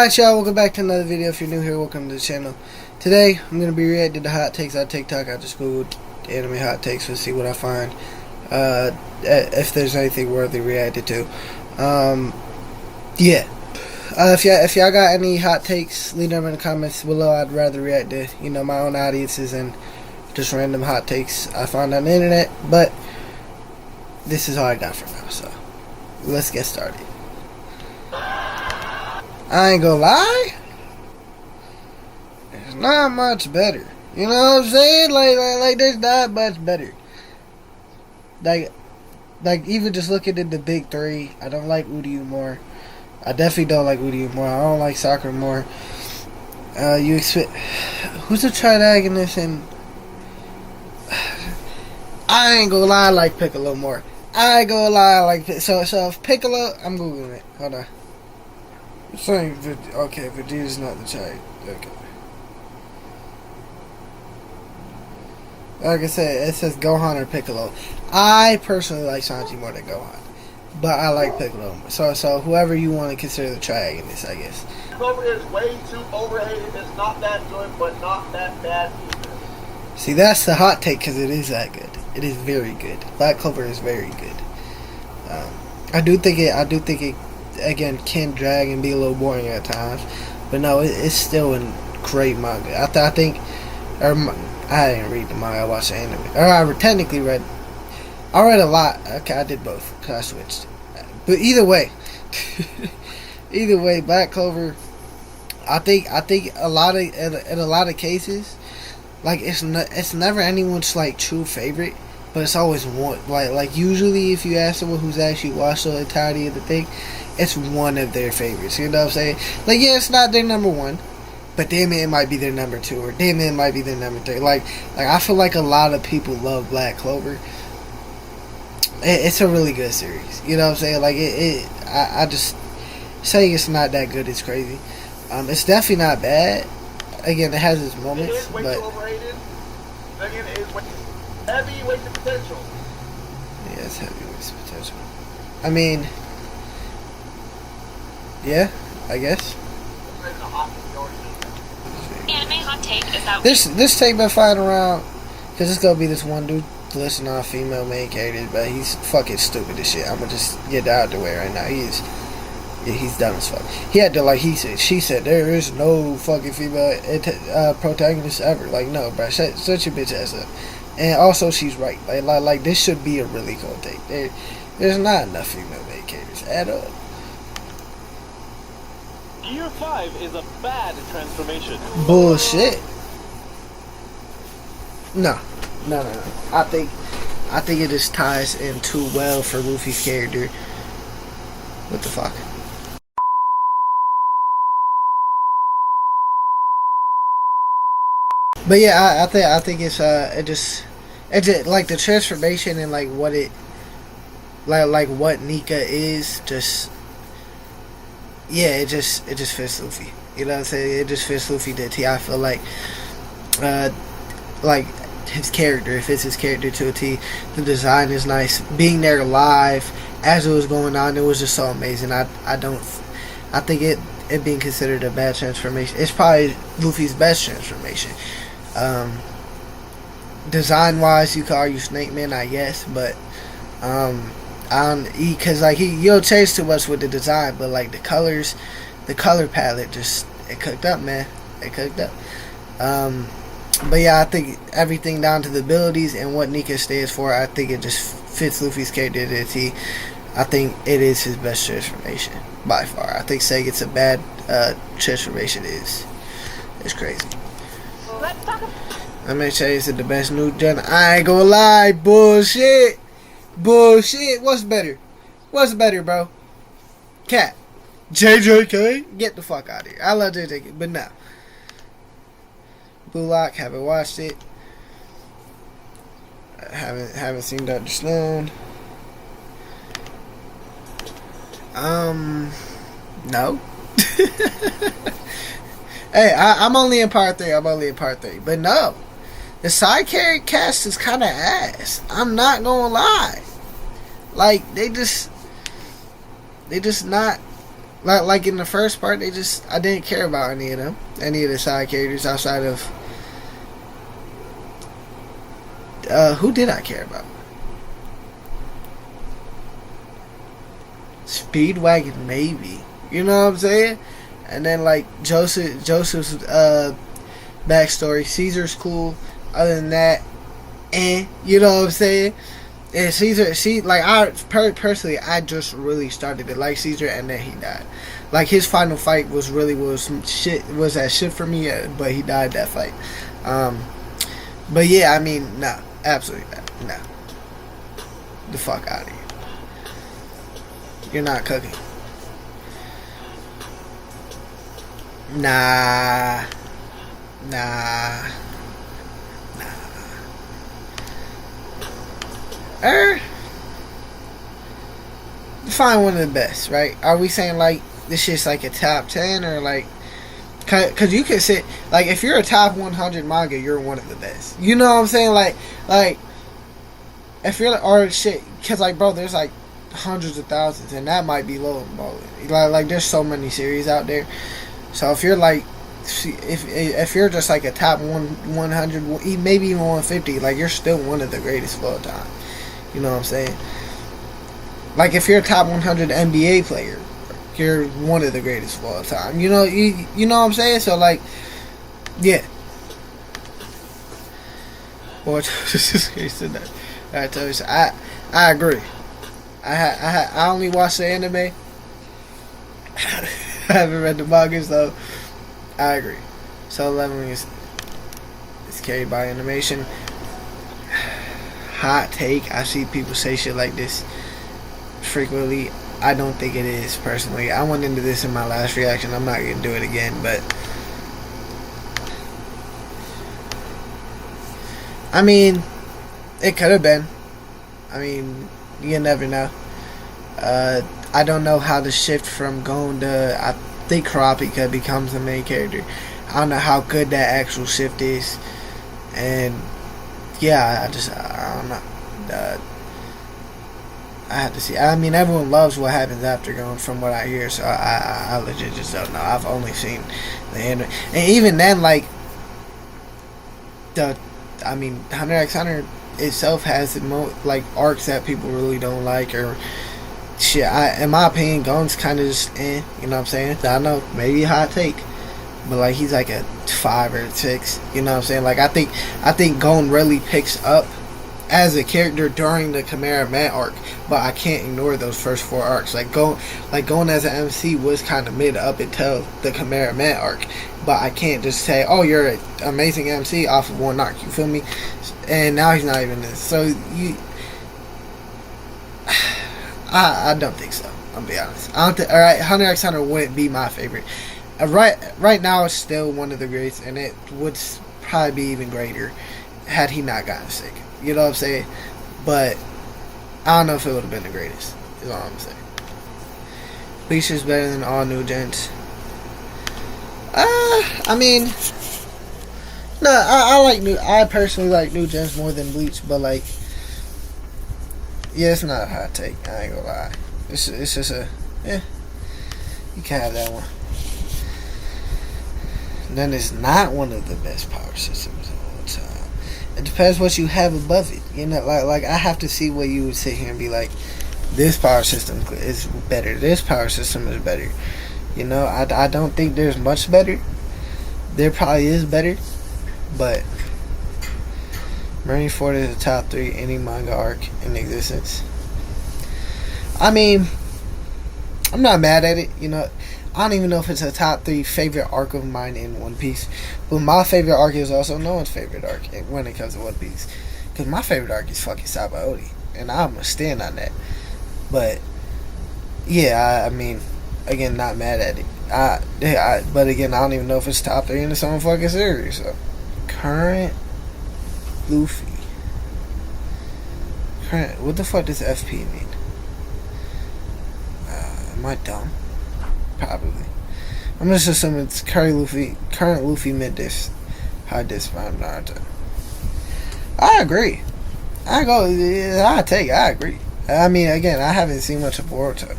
Alright y'all, welcome back to another video. If you're new here, welcome to the channel. Today, I'm going to be reacting to hot takes on TikTok. I just googled anime hot takes to see what I find. If there's anything worthy reacted to. Yeah. If y'all got any hot takes, leave them in the comments below. I'd rather react to, my own audiences and just random hot takes I find on the internet. But this is all I got for now, so let's get started. I ain't gonna lie, it's not much better. You know what I'm saying? Like there's not much better. Like even just looking at the big three, I don't like Uryuumon. I definitely don't like Uryuumon. I don't like Sakura. You expect who's the protagonist in? I ain't gonna lie, I like Piccolo more. I ain't gonna lie, I like so if Piccolo, I'm googling it. Hold on. Saying okay, Vegeta's not the child. Okay. Like I said, it says Gohan or Piccolo. I personally like Sanji more than Gohan, but I like Piccolo. So whoever you want to consider the triangle, I guess. Clover is way too overhated. It's not that good, but not that bad either. See, that's the hot take because it is that good. It is very good. Black Clover is very good. I do think it. Again, can drag and be a little boring at times, but no, it's still a great manga. I think, or I didn't read the manga. I watched the anime, or I technically read. I read a lot. Okay, I did both because I switched. But either way, Black Clover. I think in a lot of cases, like it's never anyone's like true favorite, but it's always one. Like usually, if you ask someone who's actually watched the entirety of the thing, it's one of their favorites. You know what I'm saying? Like, yeah, it's not their number one, but damn it might be their number two, or damn it might be their number three. Like I feel like a lot of people love Black Clover. It's a really good series. You know what I'm saying? Like I just saying it's not that good is crazy. It's definitely not bad. Again, it has its moments, it is way but too overrated. Again, it is heavy wasted potential. Yeah, it's heavy wasted potential. I mean, yeah, I guess. Anime hot take is that This take been flying around because it's gonna be this one dude listing on female main characters, but he's fucking stupid as shit. I'm gonna just get that out the way right now. He's dumb as fuck. He had to she said there is no fucking female protagonist ever. Like, no, bro, shut your bitch ass up. And also, she's right. Like this should be a really cool take. There's not enough female main characters at all. Year 5 is a bad transformation. Bullshit. No. I think it just ties in too well for Luffy's character. What the fuck? But yeah, I think it's it just like the transformation and like what it like what Nika is just. Yeah, it just fits Luffy. You know what I'm saying? It just fits Luffy to a T. I feel like his character, it fits his character to a T. The design is nice. Being there live as it was going on, it was just so amazing. I think it being considered a bad transformation. It's probably Luffy's best transformation. Design wise, you could argue Snake Man, I guess, but because like you don't change too much with the design, but like the colors, the color palette just it cooked up, man. It cooked up. But yeah, I think everything down to the abilities and what Nika stands for, I think it just fits Luffy's character to the T. I think it is his best transformation by far. I think saying it's a bad transformation is crazy. I'm gonna say it's the best new gen. I ain't gonna lie, bullshit. What's better, bro? Cat, JJK, get the fuck out of here. I love JJK, but no. Blue Lock, haven't watched it. Haven't seen Dr. Stone. No. Hey, I'm only in part 3. But no. The side character cast is kind of ass. I'm not gonna lie. Like, they just not Like in the first part, I didn't care about any of them, any of the side characters outside of who did I care about? Speedwagon, maybe. You know what I'm saying? And then like Joseph's backstory. Caesar's cool. Other than that, you know what I'm saying? And Caesar, personally, I just really started to like Caesar, and then he died. Like his final fight was that shit for me, but he died that fight. But yeah, I mean, nah, absolutely not. Nah, the fuck out of here. You're not cooking. Nah. Find one of the best, right? Are we saying like this shit's like a top 10 or like? Cause you can sit like if you're a top 100 manga, you're one of the best. You know what I'm saying? Like if you're or shit, cause like bro, there's like hundreds of thousands, and that might be low. Like there's so many series out there. So if you're like, if you're just like a top 100, maybe even 150, like you're still one of the greatest of all time. You know what I'm saying? Like if you're a top 100 NBA player, you're one of the greatest of all time. You know what I'm saying? So like, yeah. Boy, I tell you, I agree. I only watched the anime. I haven't read the manga, so I agree. So 11 is carried by animation. Hot take. I see people say shit like this frequently. I don't think it is, personally. I went into this in my last reaction. I'm not going to do it again, but I mean, it could have been. I mean, you never know. I don't know how the shift from going to, I think Kurapika becomes the main character. I don't know how good that actual shift is. And yeah, I don't know. I have to see. I mean, everyone loves what happens after going, from what I hear. So I legit just don't know. I've only seen the anime, and even then, like Hunter x Hunter itself has the like arcs that people really don't like, or shit. In my opinion, Gon's kind of just you know what I'm saying? I know, maybe a hot take, but like he's like a 5 or 6. You know what I'm saying? Like I think Gon really picks up as a character during the Chimera Man arc, but I can't ignore those first 4 arcs. Like Gon as an MC was kind of mid up until the Chimera Man arc, but I can't just say, oh, you're an amazing MC off of one arc. You feel me? And now he's not even this. So I don't think so. I'll be honest. I don't think. All right, Hunter x Hunter wouldn't be my favorite. Right now, it's still one of the greats, and it would probably be even greater had he not gotten sick. You know what I'm saying? But I don't know if it would have been the greatest. Is all I'm saying. Bleach is better than all new gens. I mean, no, I personally like new gens more than Bleach, but like, yeah, it's not a hot take. I ain't gonna lie. It's just you can have that one. And then it's not one of the best power systems of all time. It depends what you have above it. You know, like I have to see what you would sit here and be like, this power system is better. This power system is better. You know, I don't think there's much better. There probably is better, but Marineford is a top 3 any manga arc in existence. I mean, I'm not mad at it. You know, I don't even know if it's a top 3 favorite arc of mine in One Piece, but my favorite arc is also no one's favorite arc when it comes to One Piece. Because my favorite arc is fucking Sabaody, and I'm gonna stand on that. But yeah, I mean, again, not mad at it. But again, I don't even know if it's top 3 in its own fucking series. So, current Luffy. What the fuck does FP mean? Am I dumb? Probably. I'm just assuming it's current Luffy mid-diff, high diff from Naruto. I agree. I agree. I mean, again, I haven't seen much of Boruto,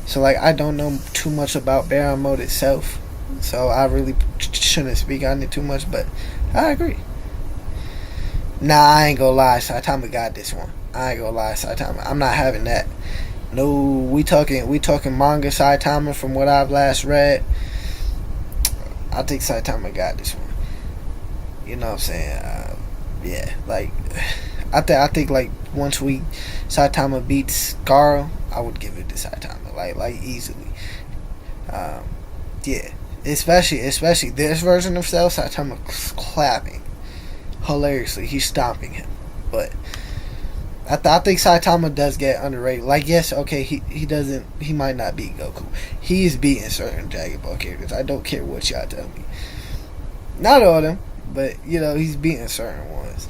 So like I don't know too much about Baron Mode itself, so I really shouldn't speak on it too much. But I agree. Nah, I ain't gonna lie. Saitama got this one. I ain't gonna lie, Saitama. I'm not having that. No, we talking manga Saitama from what I've last read. I think Saitama got this one. You know what I'm saying? Yeah, like I think like once Saitama beats Garo, I would give it to Saitama like easily. Yeah, especially this version of Cell, Saitama clapping hilariously. He's stomping him, but I think Saitama does get underrated. Like, yes, okay, he might not beat Goku. He's beating certain Dragon Ball characters. I don't care what y'all tell me. Not all of them, but, you know, he's beating certain ones.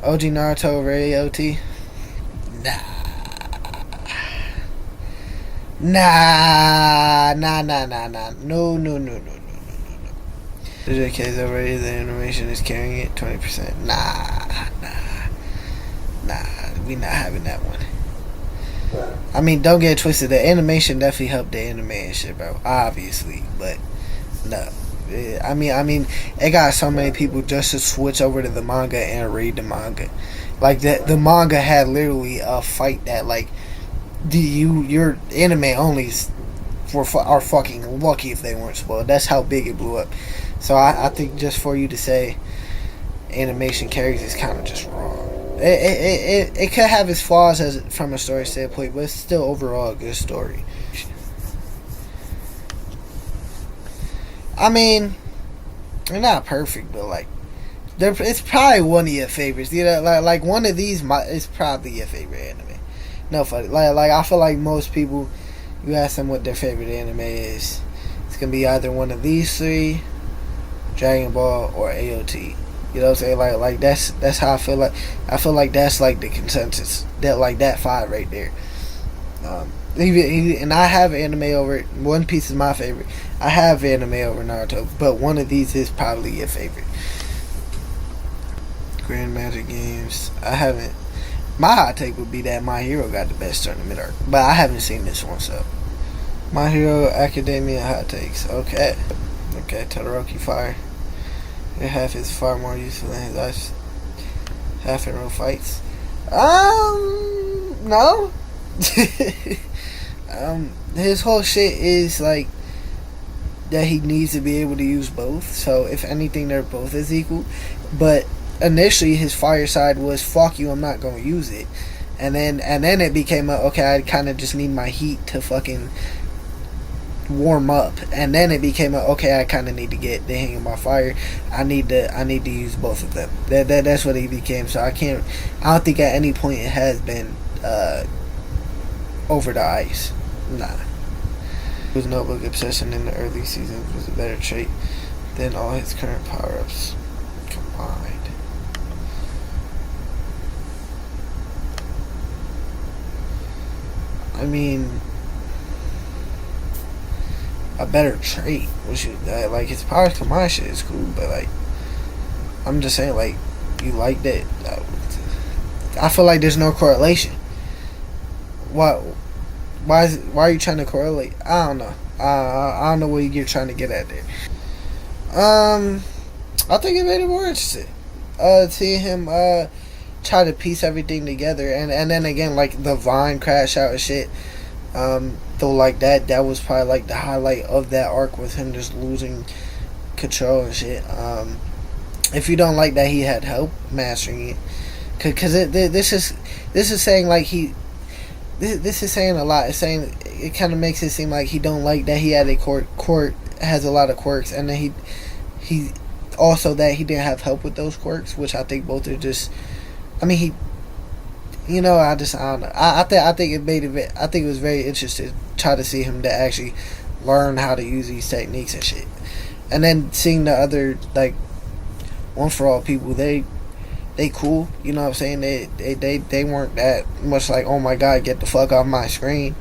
OG Naruto over AOT? Nah. No. The JK's already, the animation is carrying it 20%. Nah. We not having that one. I mean, don't get it twisted. The animation definitely helped the anime and shit, bro. Obviously, but no. I mean, it got so many people just to switch over to the manga and read the manga. Like the manga had literally a fight that like, your anime onlys are fucking lucky if they weren't spoiled. That's how big it blew up. So I think just for you to say animation carries is kind of just wrong. It could have its flaws from a story standpoint, but it's still overall a good story. I mean, they're not perfect, but like, it's probably one of your favorites. You know, like one of these is probably your favorite anime. No funny. Like I feel like most people, you ask them what their favorite anime is, it's gonna be either one of these three, Dragon Ball, or AOT. You know what I'm saying? Like that's how I feel like. I feel like that's like the consensus. That 5 right there. And I have anime over it. One Piece is my favorite. I have anime over Naruto, but one of these is probably your favorite. Grand Magic Games. I haven't. My hot take would be that My Hero got the best tournament arc, but I haven't seen this one. So My Hero Academia hot takes. Okay, Todoroki Fire. Half is far more useful than his ice. Half in real fights. No. His whole shit is like that he needs to be able to use both. So if anything, they're both as equal. But initially, his fire side was fuck you, I'm not gonna use it. And then it became okay, I kind of just need my heat to fucking warm up, and then it became okay, I kind of need to get the hang of my fire. I need to use both of them. That's what he became. So I don't think at any point it has been over the ice. Nah. His notebook obsession in the early seasons was a better trait than all his current power-ups combined. I mean, a better trait, which is like his powers combined shit is cool, but like I'm just saying, like, you like that. I feel like there's no correlation. Why are you trying to correlate? I don't know. I don't know what you're trying to get at there. I think it made it more interesting. Seeing him try to piece everything together, and then again, like the Vine crash out and shit. Though like that was probably like the highlight of that arc, with him just losing control and shit. If you don't like that he had help mastering it, because this is saying like this is saying a lot. It's saying, it kind of makes it seem like he don't like that he had a quirk has a lot of quirks, and then he also that he didn't have help with those quirks, which I think both are just. I mean, I don't know. I think it made it. I think it was very interesting to try to see him to actually learn how to use these techniques and shit, and then seeing the other, like, One For All people, they cool. You know what I'm saying? They weren't that much like, oh my god, get the fuck off my screen.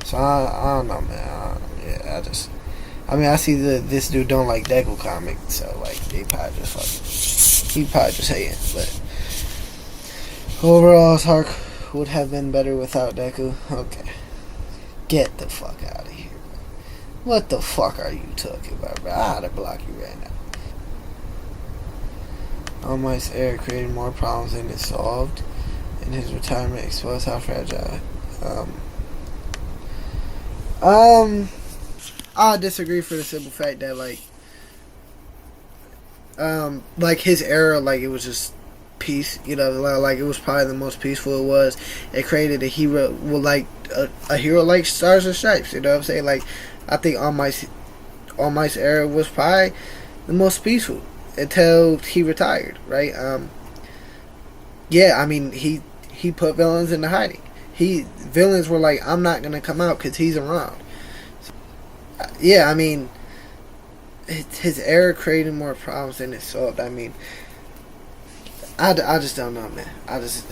So I don't know, man. I see this dude don't like Deku comic, so like he probably just hating. But overall, his arc would have been better without Deku. Okay. Get the fuck out of here, bro. What the fuck are you talking about, bro? I ought to block you right now. All Might's error created more problems than it solved, and his retirement exposed how fragile. I disagree for the simple fact that like his era, like it was just peace, you know, like it was probably the most peaceful it was. It created a hero with like a hero like Stars and Stripes, you know what I'm saying? Like I think All Might's era was probably the most peaceful until he retired, right? Yeah, I mean he put villains into hiding. Villains were like, I'm not gonna come out because he's around. Yeah, I mean, his era created more problems than it solved. I mean, I just don't know, man. I just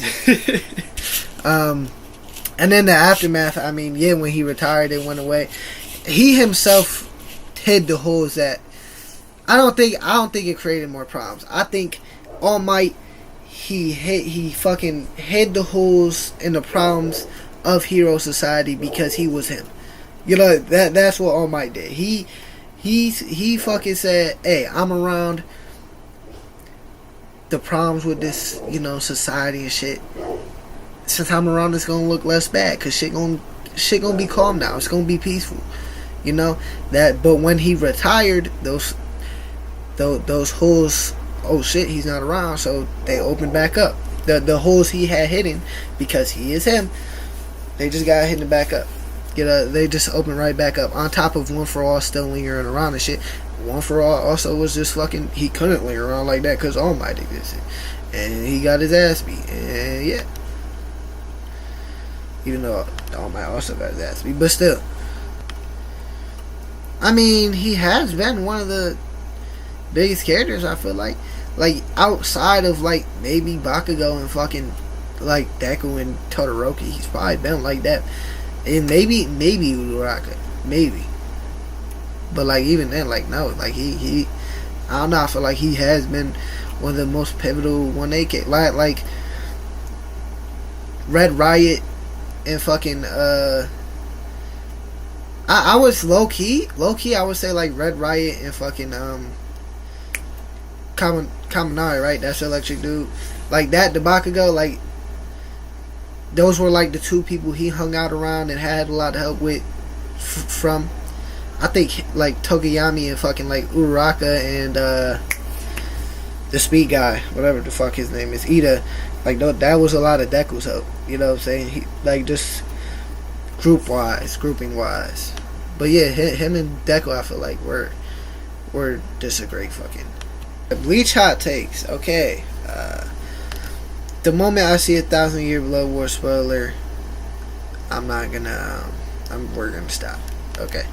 and then the aftermath. I mean, yeah, when he retired, it went away. He himself hid the holes that I don't think it created more problems. I think All Might he fucking hid the holes and the problems of Hero Society because he was him. You know, that's what All Might did. He fucking said, hey, I'm around. The problems with this, you know, society and shit, since I'm around, it's gonna look less bad because shit gonna be calm now. It's gonna be peaceful, you know that. But when he retired, those holes, oh shit, he's not around, so they opened back up. The holes he had hidden because he is him, they just got hidden back up. You know, they just opened right back up. On top of One for All still lingering around and shit. One for All also was just fucking, he couldn't linger around like that because All Might existed. And he got his ass beat. And yeah. Even though All Might also got his ass beat. But still. I mean, he has been one of the biggest characters, I feel like. Like, outside of, like, maybe Bakugo and fucking, like, Deku and Todoroki. He's probably been like that. And maybe Uraraka. Maybe. But like even then, like no, like he I don't know, I feel like he has been one of the most pivotal 1A like Red Riot and fucking I was low key I would say like Red Riot and fucking Kaminari, right? That's the electric dude. Like that, the Bakugo, like those were like the two people he hung out around and had a lot of help with from. I think like Togayami and fucking like Uraraka and the speed guy, whatever the fuck his name is, Ida. Like that was a lot of Deku's help. You know what I'm saying? He like just grouping wise. But yeah, him and Deku, I feel like were just a great fucking Bleach hot takes. Okay. The moment I see 1,000 Year Blood War spoiler, we're gonna stop. Okay.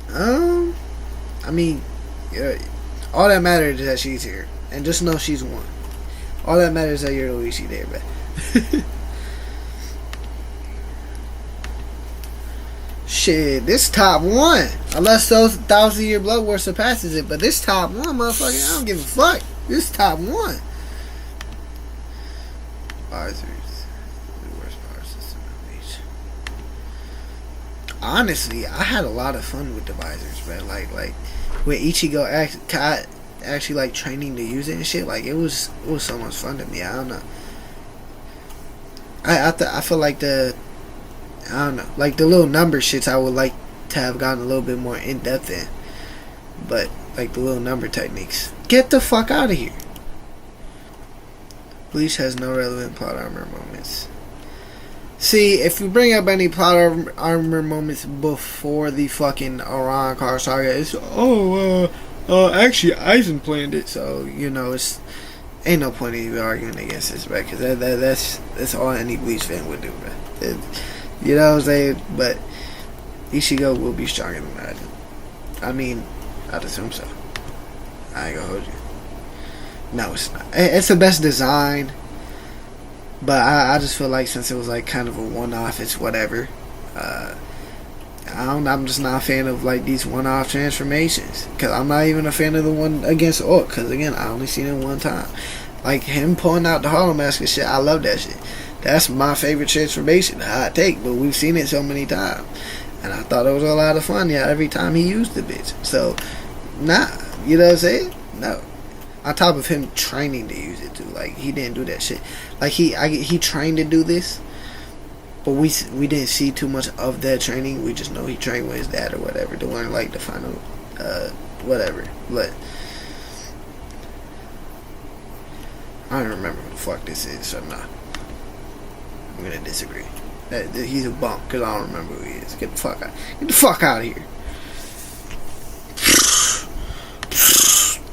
I mean, all that matters is that she's here, and just know she's one. All that matters is that you're Luigi there, man. Shit, this top one. Unless those 1,000 Year Blood War surpasses it, but this top one, motherfucker, I don't give a fuck. This top one. Visors. The worst power system in Bleach. Honestly, I had a lot of fun with the visors, man. Like when Ichigo actually like training to use it and shit. Like it was so much fun to me. I don't know. I feel like I don't know, like the little number shits I would like to have gotten a little bit more in depth in. But like the little number techniques, get the fuck out of here. Bleach has no relevant plot armor moments. See, if you bring up any plot armor moments before the fucking Arrancar saga, it's actually Aizen planned it, so you know it's ain't no point in even arguing against this, right? Because that's all any Bleach fan would do, right? You know what I'm saying? But Ichigo will be stronger than that. I mean, I'd assume so. I ain't gonna hold you. No, it's not. It's the best design, but I just feel like since it was like kind of a one-off, it's whatever. I'm just not a fan of like these one-off transformations, because I'm not even a fan of the one against Orc, because again I only seen it one time. Like him pulling out the Hollow Mask and shit, I love that shit. That's my favorite transformation. Hot take, but we've seen it so many times, and I thought it was a lot of fun. Yeah, every time he used the bitch. So, nah, you know what I'm saying? No. On top of him training to use it too, like he didn't do that shit. Like he trained to do this, but we didn't see too much of that training. We just know he trained with his dad or whatever to learn like the final, whatever. But I don't remember what the fuck this is, so nah. I'm gonna disagree. He's a bump because I don't remember who he is. Get the fuck out. Get the fuck out of here.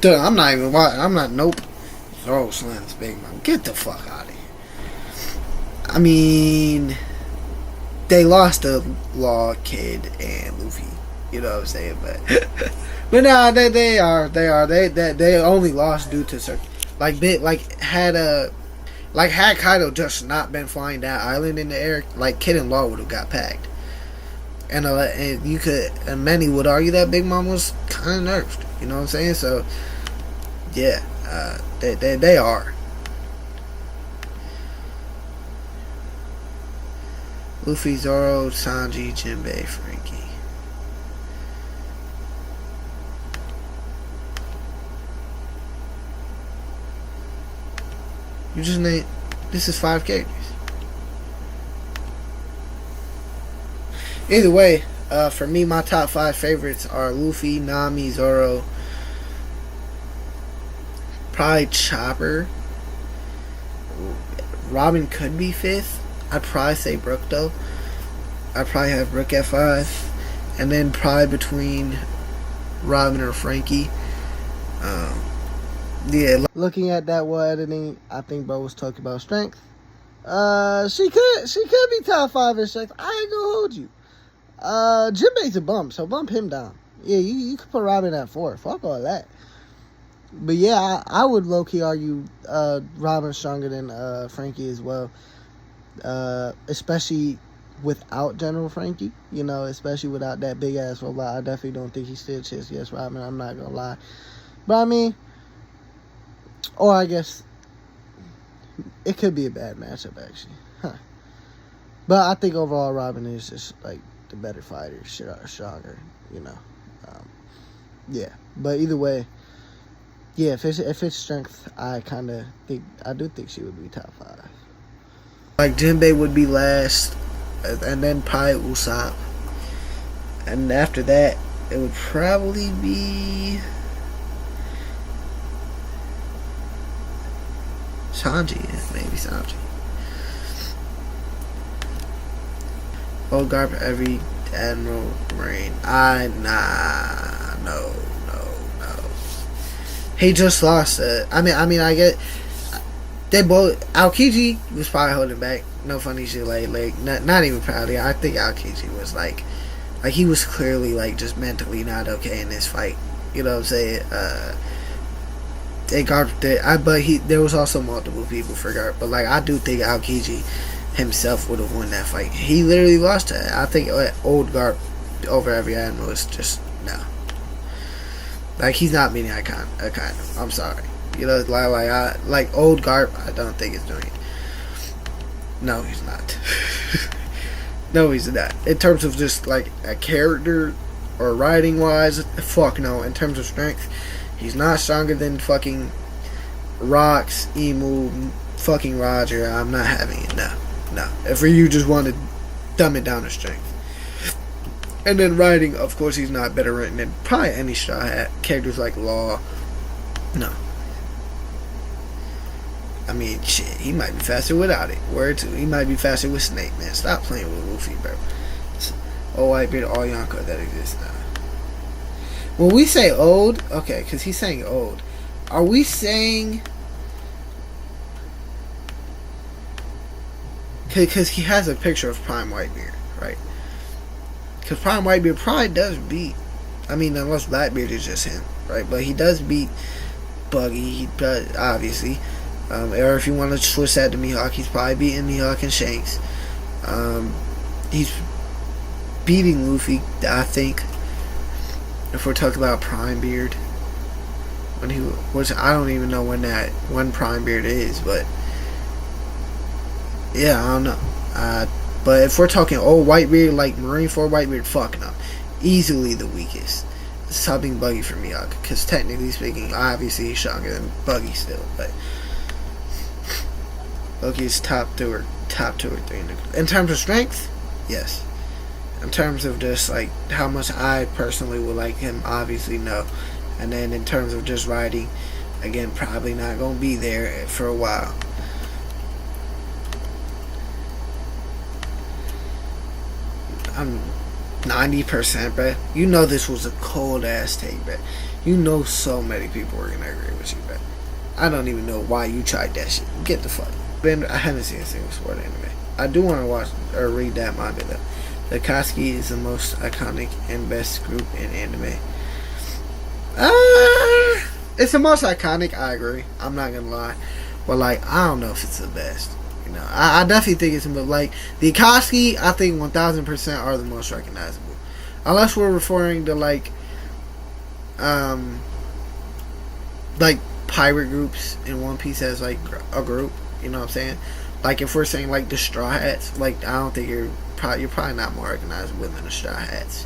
Dude, I'm not even watching. I'm not. Nope. Zoro slams Big Mom. Get the fuck out of here. I mean, they lost to Law, Kid, and Luffy. You know what I'm saying? But nah, they only lost due to had Kaido just not been flying that island in the air, like Kid and Law would have got packed. And you could, and many would argue that Big Mom was kind of nerfed. You know what I'm saying? So yeah, they are. Luffy, Zoro, Sanji, Jinbei, Frankie. You just named. This is 5 characters. Either way, for me, my top 5 favorites are Luffy, Nami, Zoro, probably Chopper. Robin could be 5th. I'd probably say Brook though. I'd probably have Brook at 5, and then probably between Robin or Frankie. Yeah, looking at that well editing, I think bro was talking about strength. She could be top 5 in strength. I ain't gonna hold you. Jinbei's a bump, so bump him down. Yeah, you could put Robin at 4. Fuck all that. But yeah, I would low-key argue Robin's stronger than Frankie as well. Especially without General Frankie. You know, especially without that big-ass robot. I definitely don't think he still chits against Robin. I'm not gonna lie. But I mean, or I guess it could be a bad matchup, actually. Huh. But I think overall Robin is just like the better fighter, stronger, you know. Yeah, but either way, yeah, if it's strength, I do think she would be top 5. Like Jinbei would be last, and then probably Usopp, and after that it would probably be Sanji, maybe Sanji. Old Garp, every Admiral Marine. No. He just lost. I mean, I get. They both. Aokiji was probably holding back. No funny shit. Like not even proudly. I think Aokiji was like he was clearly like just mentally not okay in this fight. You know what I'm saying? There was also multiple people for Garp, but like I do think Aokiji himself would have won that fight. He literally lost that. I think old Garp over every Admiral is just no. Like he's not meeting kind of. I'm sorry. You know, like old Garp. I don't think is doing it. No, he's not. No, he's not. In terms of just like a character or writing wise, fuck no. In terms of strength, he's not stronger than fucking Rocks, Emu, fucking Roger. I'm not having it. No. If you just want to dumb it down to strength. And then writing, of course, he's not better written than probably any Straw Hat. Characters like Law. No. I mean, shit, he might be faster without it. Word to, he might be faster with Snake, man. Stop playing with Luffy, bro. All Whitebeard, all Yonko that exists now. When we say old, okay, because he's saying old, are we saying... Because he has a picture of Prime Whitebeard, right? Because Prime Whitebeard probably does beat... I mean, unless Blackbeard is just him, right? But he does beat Buggy, he does, obviously. Or if you want to switch that to Mihawk, he's probably beating Mihawk and Shanks. He's beating Luffy, I think. If we're talking about Prime Beard, which I don't even know when Prime Beard is, but Yeah, I don't know. But if we're talking old Whitebeard, like Marineford Whitebeard, fuck no. Easily the weakest. Subbing Buggy for Miyagi, because technically speaking, obviously he's stronger than Buggy still, but Buggy's top two or three. In terms of strength, yes. In terms of just like how much I personally would like him, obviously no. And then in terms of just riding, again, probably not gonna be there for a while. I'm 90%, bruh. You know this was a cold ass take, bruh. You know so many people were gonna agree with you, bruh. I don't even know why you tried that shit. Get the fuck. I haven't seen a single sport anime. I do want to watch or read that manga though. The Akatsuki is the most iconic and best group in anime. It's the most iconic, I agree. I'm not gonna lie. But like, I don't know if it's the best. You know, I definitely think it's, but like the Akatsuki, I think 1000% are the most recognizable. Unless we're referring to like pirate groups in One Piece as like a group. You know what I'm saying? Like if we're saying like the Straw Hats, like I don't think you're probably not more recognizable than the Straw Hats.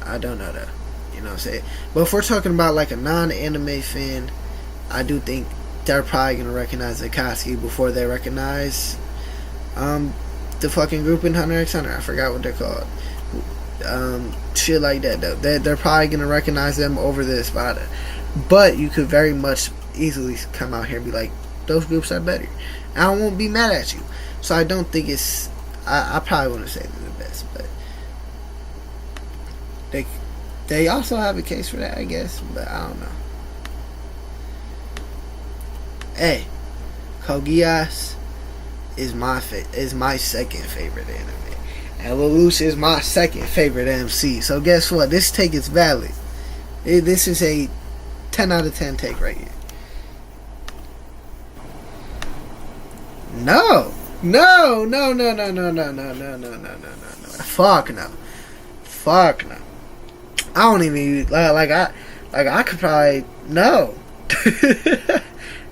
I don't know though. You know what I'm saying? But if we're talking about like a non-anime fan, I do think they're probably gonna recognize the Akatsuki before they recognize the fucking group in Hunter x Hunter. I forgot what they're called. Shit like that though. They're probably gonna recognize them over the Espada. But you could very much easily come out here and be like, those groups are better. And I won't be mad at you. So I don't think it's, I probably wouldn't say they're the best, but they also have a case for that, I guess, but I don't know. Hey, Code Geass is my second favorite anime, and Lelouch is my second favorite MC. So guess what? This take is valid. This is a 10 out of 10 take right here. No. Fuck no. I don't even I could probably no.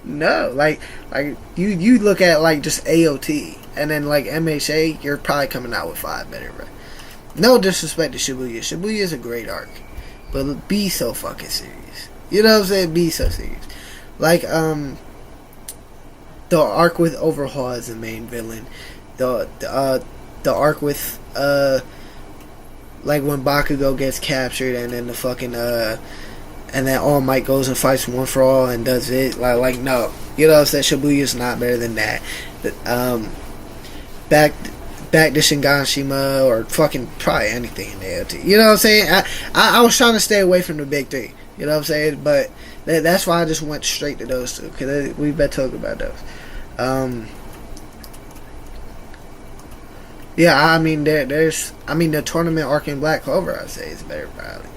No, like you look at like just AOT and then like MHA, you're probably coming out with 5 better, bro. No disrespect to Shibuya. Shibuya is a great arc, but be so fucking serious. You know what I'm saying? Be so serious. Like the arc with Overhaul as the main villain. The arc with like when Bakugo gets captured and then the fucking and then All Might goes and fights One for All and does it like no. You know what I'm saying? Shibuya's not better than that. Back to Shinganshima or fucking probably anything in the AOT. You know what I'm saying? I was trying to stay away from the big three. You know what I'm saying? But that's why I just went straight to those two, because we better talk about those. Yeah, I mean there's the tournament arc in Black Clover, I'd say is better probably,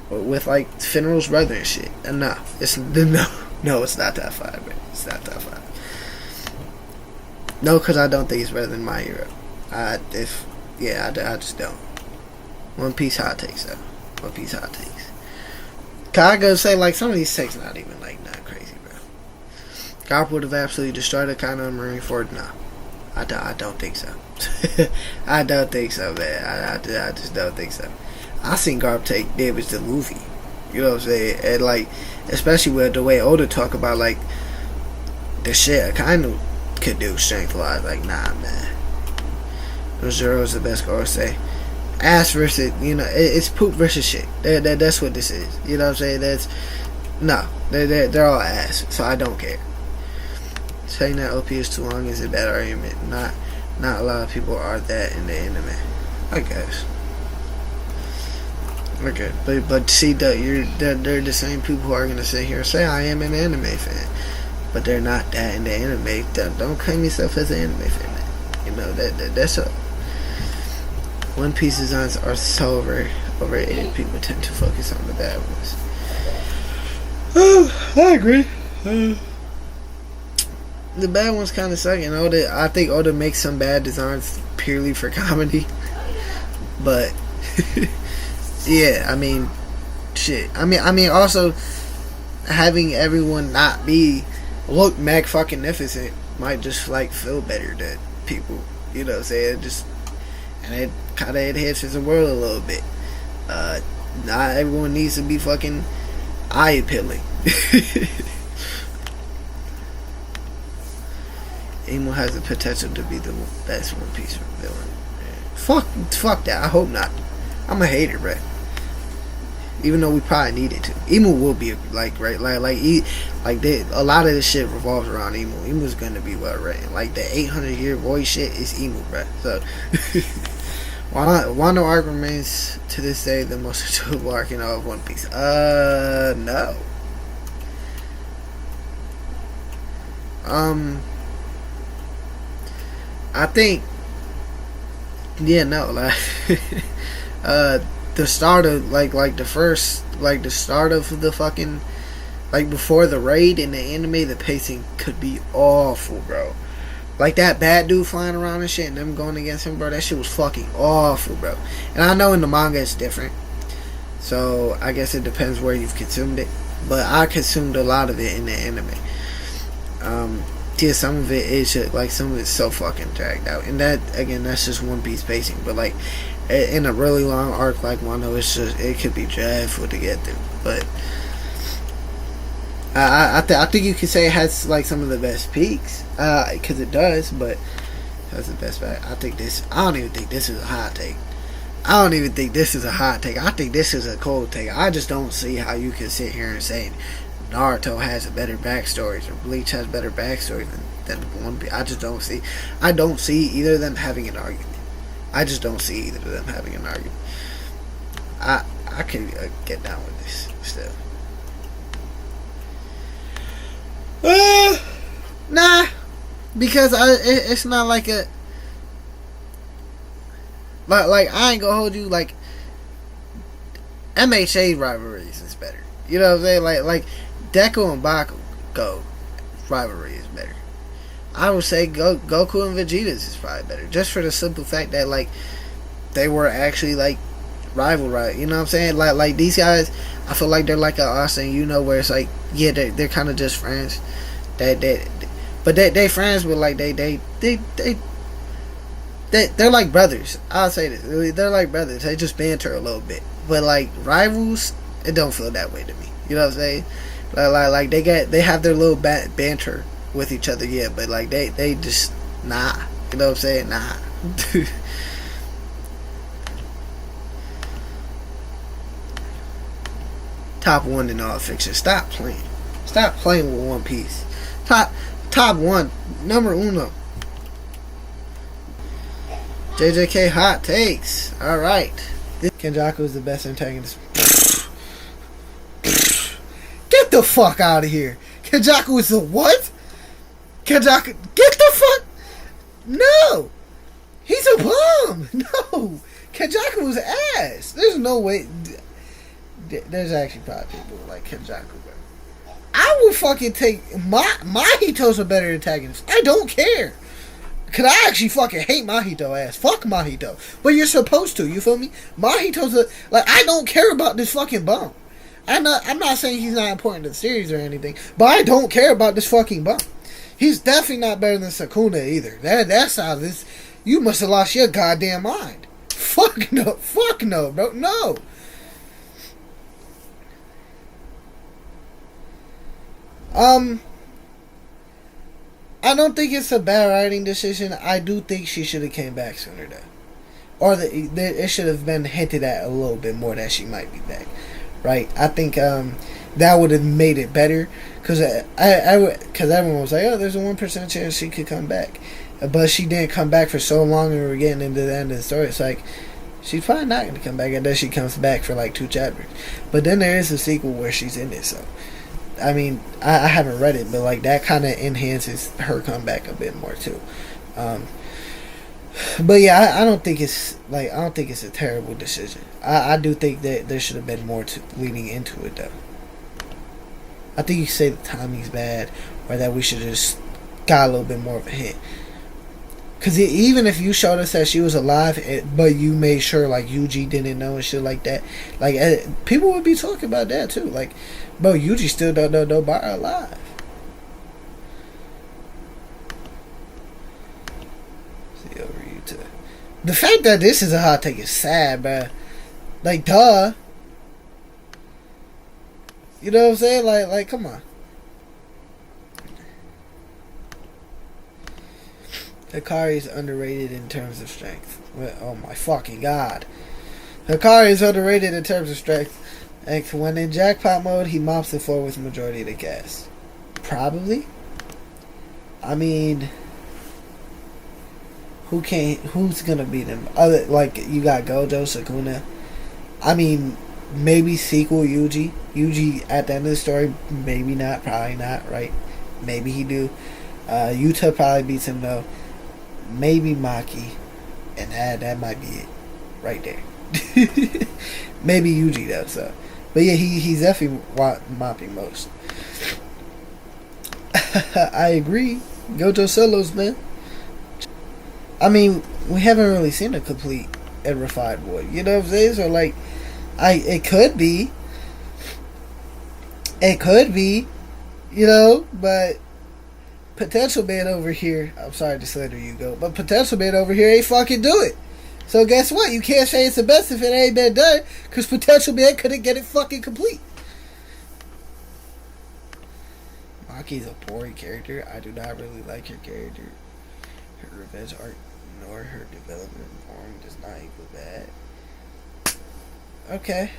with like Finral's brother and shit. And no, it's not top 5, man. It's not top 5. No, because I don't think it's better than My Hero. I just don't. One Piece hot takes though. One Piece hot takes. I gotta say, like, some of these takes not even like not crazy, bro. Garp would have absolutely destroyed Akano and Marineford. No, I don't think so. I don't think so, man. I just don't think so. I seen Garp take damage to Luffy. You know what I'm saying? And like, especially with the way Oda talk about like the shit Akano could do strength wise. Like, nah, man. Zero's the best card. Say ass versus, you know, it's poop versus shit. That's what this is. You know what I'm saying? They're all ass. So I don't care. Saying that OP is too long is a bad argument. Not a lot of people are that in the anime, I guess. Okay, but see, they're the same people who are gonna sit here and say I am an anime fan, but they're not that in the anime. Don't claim yourself as an anime fan, man. You know that's a One Piece designs are so overrated. People tend to focus on the bad ones. I agree. The bad ones kind of suck, and I think Oda makes some bad designs purely for comedy. But yeah, I mean, shit. I mean, also having everyone not look mag fucking magnificent might just like feel better to people. You know what I'm saying? Just, and it kind of enhances the world a little bit. Not everyone needs to be fucking eye appealing. Emo has the potential to be the best One Piece villain. Fuck that. I hope not. I'm a hater, bro. Even though we probably needed to. Emo will be like right, a lot of this shit revolves around Emo. Emo's gonna be well written. Like the 800-year voice shit is Emo, bro. So Wano arc remains to this day the most enjoyable arc in all of One Piece. No. I think, yeah, no, like, the start of, the start of the fucking, like, before the raid in the anime, the pacing could be awful, bro. Like, that bad dude flying around and shit, and them going against him, bro, that shit was fucking awful, bro. And I know in the manga it's different, so I guess it depends where you've consumed it, but I consumed a lot of it in the anime. Yeah, some of it is just, like, some of it's so fucking dragged out, and that, again, that's just One Piece pacing, but, like, in a really long arc like Wano, it's just, it could be dreadful to get through, but I think you could say it has, like, some of the best peaks, because it does, but it has the best back. I don't even think this is a hot take. I think this is a cold take. I just don't see how you can sit here and say Naruto has a better backstory or Bleach has better backstory than One Piece. I don't see either of them having an argument. I can get down with this still. Nah, because it's not like a like I ain't gonna hold you, like MHA rivalries is better. You know what I'm saying? Like Deku and Bakugo rivalry is better. I would say Goku and Vegeta's is probably better, just for the simple fact that, like, they were actually, like, rival, right? You know what I'm saying? Like these guys, I feel like they're like a Austin, you know, where it's like, yeah, they're kind of just friends. But they friends with, like, they're like brothers. I'll say this, they're like brothers. They just banter a little bit, but like rivals, it don't feel that way to me. You know what I'm saying? Like they have their little banter with each other, yeah, but like they just nah. You know what I'm saying? Nah. Top one in all fiction. Stop playing with One Piece. Top one, number uno. JJK hot takes. All right, Kenjaku is the best antagonist. Get the fuck out of here. Kenjaku is the what? Kenjaku, get the fuck. No, he's a bum. No, Kenjaku was ass. There's no way. There's actually probably people like Kenjaku, bro. I would fucking take Mahito's a better antagonist. I don't care. Cause I actually fucking hate Mahito ass. Fuck Mahito. But you're supposed to, you feel me? Mahito's I don't care about this fucking bum. I'm not saying he's not important to the series or anything, but I don't care about this fucking bum. He's definitely not better than Sukuna either. That's how this. You must have lost your goddamn mind. Fuck no, bro. No. I don't think it's a bad writing decision. I do think she should have came back sooner, though. Or it should have been hinted at a little bit more that she might be back, right? I think that would have made it better, because everyone was like, oh, there's a 1% chance she could come back, but she didn't come back for so long, and we were getting into the end of the story. It's like, she's probably not going to come back unless she comes back for like 2 chapters. But then there is a sequel where she's in it, so I mean, I haven't read it, but like that kind of enhances her comeback a bit more too. But yeah, I don't think it's a terrible decision. I do think that there should have been more leading into it though. I think you say the timing's bad, or that we should have just got a little bit more of a hint. Because even if you showed us that she was alive, but you made sure like Yuji didn't know and shit like that, like people would be talking about that too. Like, bro, Yuji still don't know nobody alive. The fact that this is a hot take is sad, bruh. Like, duh. You know what I'm saying? Like, come on. Hikari is underrated in terms of strength. Oh my fucking god. Hikari is underrated in terms of strength. And when in jackpot mode, he mops the floor with the majority of the cast. Probably. I mean, who's gonna beat him? Other, like, you got Gojo, Sukuna. I mean, maybe sequel Yuji. Yuji at the end of the story, maybe not, probably not, right? Maybe he do. Yuta probably beats him though. Maybe Maki. And that might be it. Right there. Maybe Yuji though, so. But yeah, he's definitely mopping most. I agree. Gojo solos, man. I mean, we haven't really seen a complete and refined boy. You know what I'm saying? So like, it could be. It could be. You know, but Potential Man over here, I'm sorry to slander you, Go, but Potential Man over here ain't fucking do it. So guess what? You can't say it's the best if it ain't been done, because Potential Man couldn't get it fucking complete. Maki's a boring character. I do not really like her character. Her revenge arc nor her development form does not equal bad. Okay.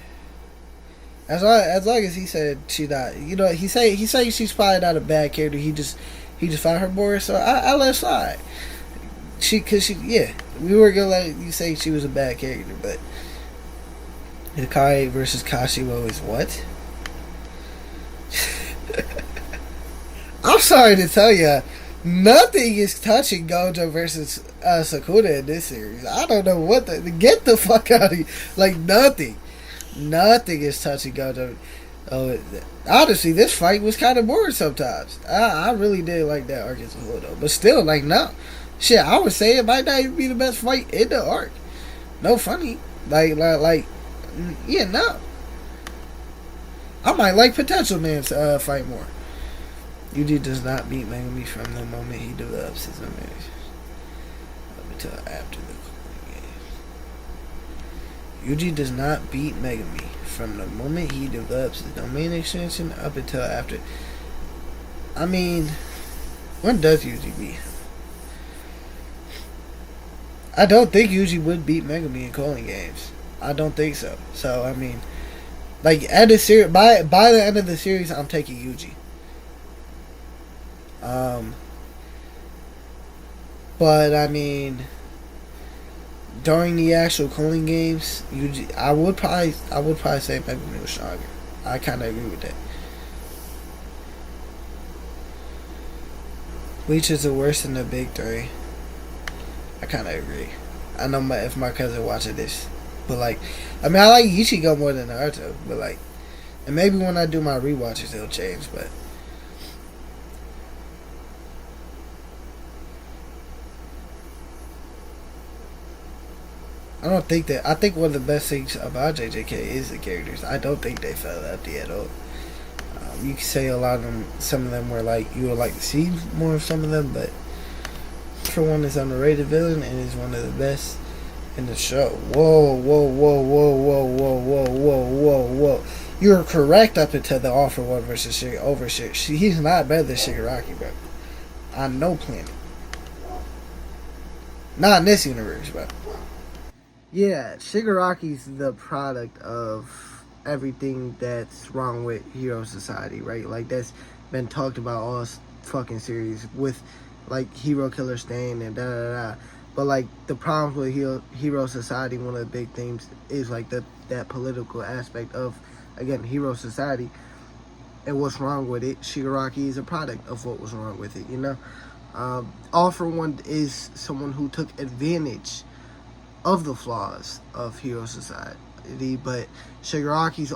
As long as he said she's not, you know, he say she's probably not a bad character. He just found her boring, so I let it slide. Yeah, we were gonna let you say she was a bad character, but Hikari versus Kashiwa is what? I'm sorry to tell you, nothing is touching Gojo versus Sukuna in this series. I don't know what get the fuck out of here. Like, nothing is touching Gojo. Honestly, this fight was kind of boring sometimes. I really did like that arc as a whole though, but still, like, no. Shit, I would say it might not even be the best fight in the arc. No funny. Like, yeah, no. I might like Potential Man's fight more. Yuji does not beat Megumi from the moment he develops his own image up until after the game. Yuji does not beat Megumi from the moment he develops his domain extension up until after. I mean, when does Yuji beat? I don't think Yuji would beat Megumi in calling games. I don't think so. So I mean, like, at the series, by the end of the series, I'm taking Yuji. But I mean, during the actual cooling games, Yuji, I would probably say Megumi was stronger. I kind of agree with that. Bleach is the worst in the big three. I kind of agree. I know if my cousin watching this, but like, I mean, I like Ichigo more than Naruto, but like, and maybe when I do my rewatches, it'll change, but. I think one of the best things about JJK is the characters. I don't think they fell out the at all. You can say a lot of them, some of them were like, you would like to see more of some of them, but for one, it's underrated villain and is one of the best in the show. Whoa. You're correct up until the All for One versus Shig. He's not better than Shigaraki, bro. On no planet. Not in this universe, bro. Yeah, Shigaraki's the product of everything that's wrong with Hero Society, right? Like, that's been talked about all fucking series with, like, Hero Killer Stain and da-da-da. But, like, the problems with Hero Society, one of the big themes is, like, that political aspect of, again, Hero Society and what's wrong with it. Shigaraki is a product of what was wrong with it, you know? All for One is someone who took advantage of the flaws of Hero Society, but Shigaraki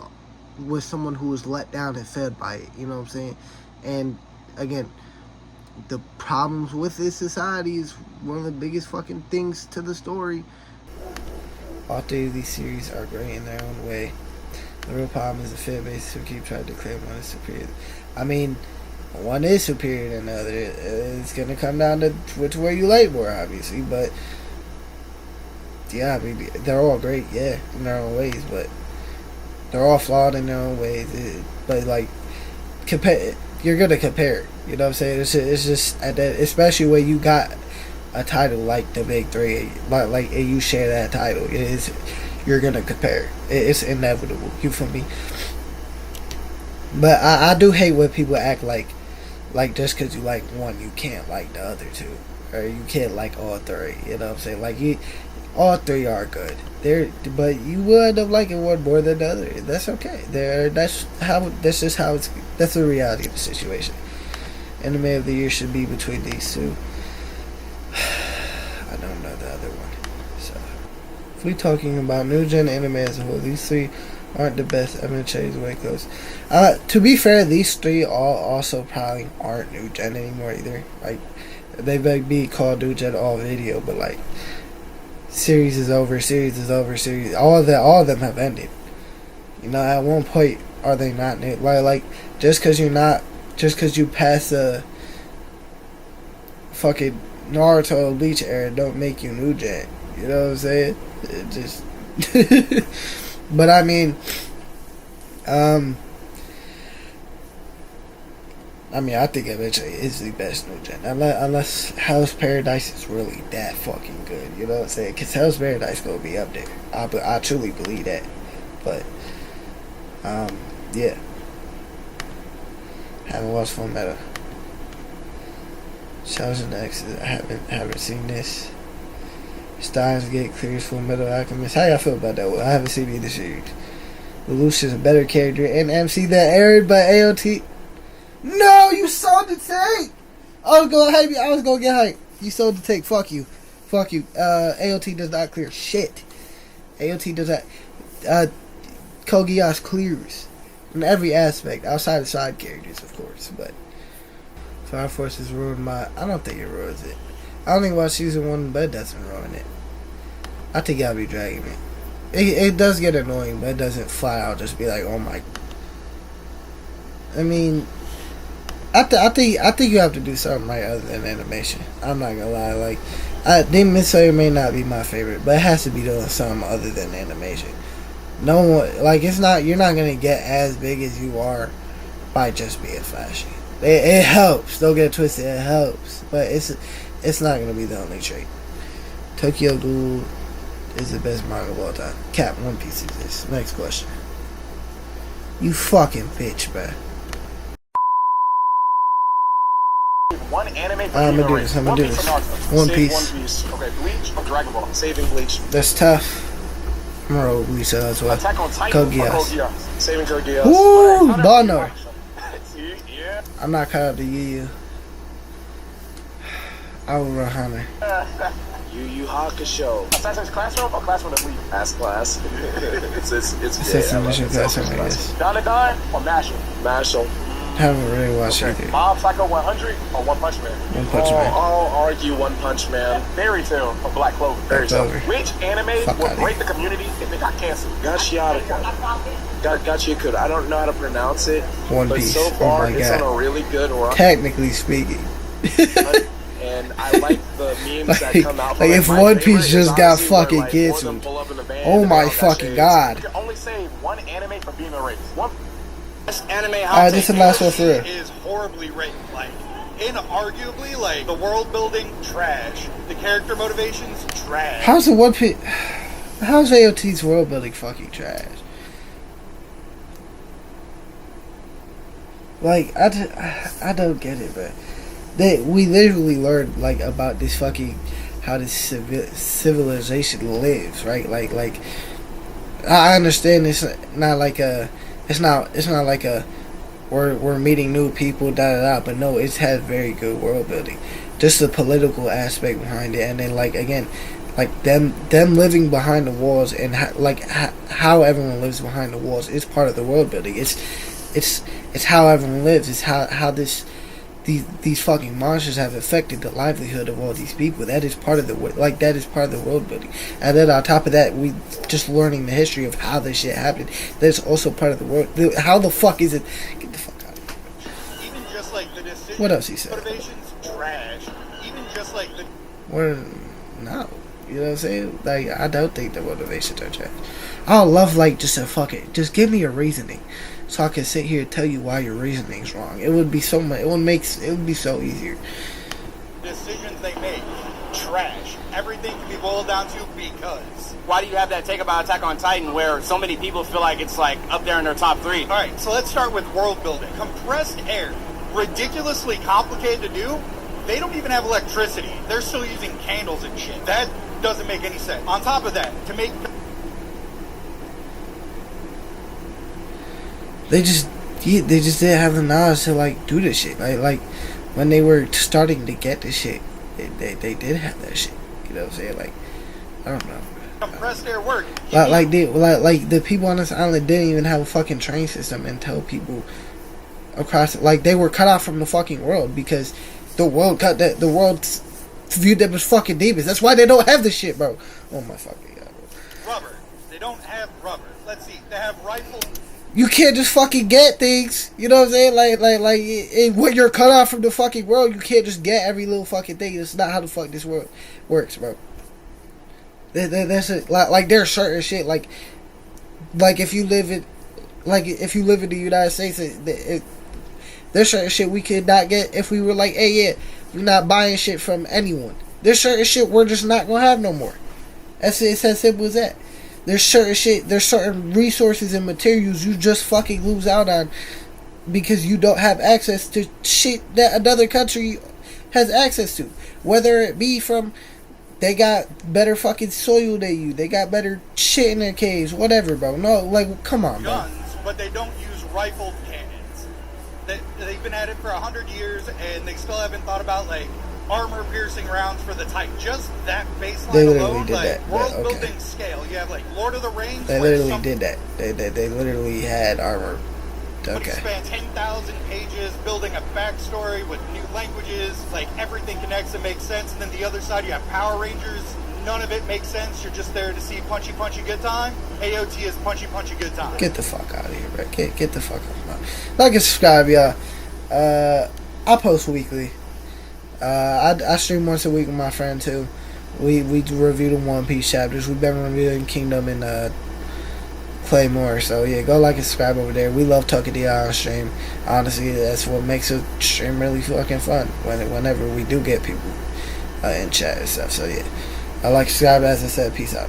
was someone who was let down and fed by it, you know what I'm saying? And again, the problems with this society is one of the biggest fucking things to the story. All three of these series are great in their own way. The real problem is the fan base who keep trying to claim one is superior. I mean, one is superior than the other. It's gonna come down to which way you like more, obviously, but yeah, I mean, they're all great, yeah, in their own ways, but they're all flawed in their own ways. But like, compare, you're gonna compare. You know what I'm saying? It's just at that, especially when you got a title like the Big Three, like and you share that title. You're gonna compare. It's inevitable. You feel me? But I do hate when people act like just because you like one, you can't like the other two, or you can't like all three. You know what I'm saying? Like all three are good. But you will end up liking one more than the other. That's okay. That's just how it's. That's the reality of the situation. Anime of the year should be between these two. I don't know the other one. So, if we're talking about new gen anime as a whole, these three aren't the best. I'm gonna change the way it goes. To be fair, these three all also probably aren't new gen anymore either. Like, they might be called new gen all video, but like, series is over. All of them have ended. You know, at one point, are they not new? Like just because you pass a fucking Naruto Bleach era don't make you new gen. You know what I'm saying? It just but I mean I think eventually is the best new gen, unless Hell's Paradise is really that fucking good. You know what I'm saying? Because Hell's Paradise gonna be up there. I truly believe that. But yeah, haven't watched Full Metal. Chosen X. I haven't seen this. Steins Gate clears Full Metal Alchemist. How y'all feel about that one? I haven't seen either series. Lelouch is a better character in MC than Aaron, but AOT. No, you sold the take. I was gonna get hype. You sold the take. Fuck you. AOT does not clear shit. AOT does not. Kogias clears in every aspect outside of side characters, of course. But Fire Force has ruined my. I don't think it ruins it. I only watched season 1, but it doesn't ruin it. I think y'all be dragging it. It does get annoying, but it doesn't flat out just be like, oh my. I mean, I think you have to do something right other than animation. I'm not gonna lie. Like, Demon Slayer may not be my favorite, but it has to be doing something other than animation. No one, like, it's not. You're not gonna get as big as you are by just being flashy. It helps. Don't get it twisted. It helps, but it's not gonna be the only trait. Tokyo Ghoul is the best manga of all time. Cap, One Piece exists. Next question. You fucking bitch, bruh. One anime for I'm gonna do this. One Piece. Okay, Bleach or Dragon Ball? Saving Bleach. That's tough. I'm gonna roll Bleach as well. Attack on Titan or Kogias? Saving Kogias. Woo! Bonner. Yeah. I'm not caught up to Yu. I will run Hunter. Yu Yu Hakusho. Assassin's Classroom or Classroom of Elite? Class. it's Assassin's Mission Classroom, I guess. Don or Mashal? Mashal. Haven't really watched either. Mob Psycho 100 or One Punch Man? One Punch Man. I'll argue One Punch Man. Fairy Tail or Black Clover? Black Clover. Which anime Fuck would outta break here. the community if it got canceled? Gachiakuda. I don't know how to pronounce it. One but Piece. so Oh far, my it's god. on a really good run. Technically speaking. And I like the memes that come out from like it. if My One favorite Piece is just got honestly where, fucking like, four of them canceled. pull up in the van Oh and my they're all got fucking shades. god. You can only save one anime for being erased. One. Best anime Alright, this is the last one for real. is horribly written. Like, inarguably, like, the world building, trash. The character motivations, trash. How's the One Piece? How's AOT's world building fucking trash? Like, I don't get it, bro. We literally learned, like, about this fucking, how this civilization lives, right? Like, I understand it's not like a, it's not like a, we're meeting new people, but no, it has very good world building. Just the political aspect behind it, and then, like, again, like, them living behind the walls, and how everyone lives behind the walls is part of the world building. It's how everyone lives. It's how these fucking monsters have affected the livelihood of all these people. That is part of the world building. And then on top of that, we just learning the history of how this shit happened. That's also part of the world. How the fuck is it? Get the fuck out of here. Even just like the decision What else he said? motivations, trash. Even just like the Where? No. You know what I'm saying? Like, I don't think the motivations are trash. I would love, like, just a fucking, just give me a reasoning, so I can sit here and tell you why your reasoning's wrong. It would be so much. It would be so easier. Decisions they make, trash. Everything can be boiled down to because. Why do you have that take about Attack on Titan where so many people feel like it's like up there in their top 3? Alright, so let's start with world building. Compressed air, ridiculously complicated to do. They don't even have electricity. They're still using candles and shit. That doesn't make any sense. On top of that, to make... They just didn't have the knowledge to, like, do this shit. Like when they were starting to get this shit, they did have that shit. You know what I'm saying? Like, I don't know. Compressed air work. Like the people on this island didn't even have a fucking train system and tell people across, like, they were cut off from the fucking world because the world viewed them as fucking demons. That's why they don't have this shit, bro. Oh my fucking god, bro. Rubber. They don't have rubber. Let's see. They have rifles. You can't just fucking get things. You know what I'm saying? When you're cut off from the fucking world, you can't just get every little fucking thing. That's not how the fuck this world works, bro. That's it. Like there's certain shit like if you live in the United States, there's certain shit we could not get if we were like, hey, yeah, we're not buying shit from anyone. There's certain shit we're just not gonna have no more. It's as simple as that. There's certain resources and materials you just fucking lose out on because you don't have access to shit that another country has access to. Whether it be from they got better fucking soil than you, they got better shit in their caves, whatever, bro. No, like, come on, bro. Guns, but they don't use rifled cannons. They've been at it for 100 years, and they still haven't thought about, like, armor-piercing rounds for the Titan. Just that baseline They literally alone, did like, that. world-building scale. You have, like, Lord of the Rings. They literally did that. They literally had armor. But Okay. you spent 10,000 pages building a backstory with new languages, like everything connects and makes sense, and then the other side you have Power Rangers, none of it makes sense, you're just there to see punchy good time. AOT is punchy good time. Get the fuck out of here, bro. Get the fuck out of here. Like and subscribe, y'all. I post weekly. I stream once a week with my friend too. We review the One Piece chapters. We've been reviewing Kingdom and Claymore, so yeah, go like and subscribe over there. We love talking to y'all on stream. Honestly, that's what makes a stream really fucking fun. Whenever we do get people in chat and stuff. So yeah, I like subscribe. As I said, peace out.